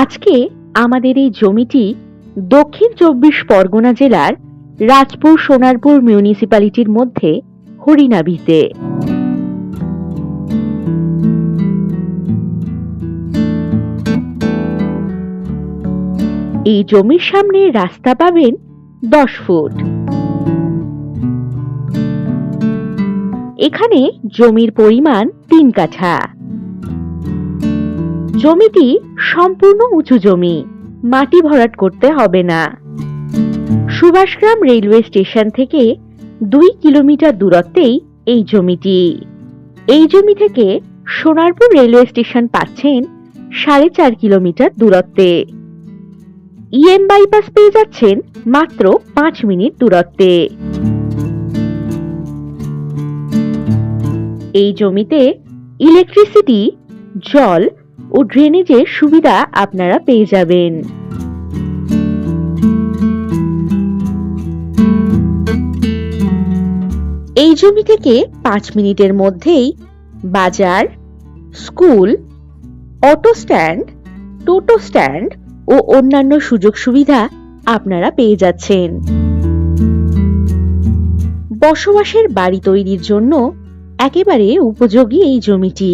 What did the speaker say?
আজকে আমাদের এই জমিটি দক্ষিণ ২৪ পরগনা জেলার রাজপুর সোনারপুর মিউনিসিপ্যালিটির মধ্যে হরিনাবিতে। এই জমির সামনে রাস্তা পাবেন ১০ ফুট। এখানে জমির পরিমাণ ৩ কাঠা। জমিটি সম্পূর্ণ উঁচু জমি, মাটি ভরাট করতে হবে না। সুভাষগ্রাম রেলওয়ে স্টেশন থেকে ২ কিলোমিটার দূরত্বেই এই জমিটি। এই জমি থেকে সোনারপুর রেলওয়ে স্টেশন পাচ্ছেন ৪.৫ কিলোমিটার দূরত্বে। ইএম বাইপাস পেয়ে যাচ্ছেন মাত্র ৫ মিনিট দূরত্বে। এই জমিতে ইলেকট্রিসিটি, জল ও ড্রেনেজের সুবিধা আপনারা পেয়ে যাবেন। এই জমি থেকে ৫ মিনিটের মধ্যেই বাজার, স্কুল, অটো স্ট্যান্ড, টোটো স্ট্যান্ড ও অন্যান্য সুযোগ সুবিধা আপনারা পেয়ে যাচ্ছেন। বসবাসের বাড়ি তৈরির জন্য একেবারে উপযোগী এই জমিটি।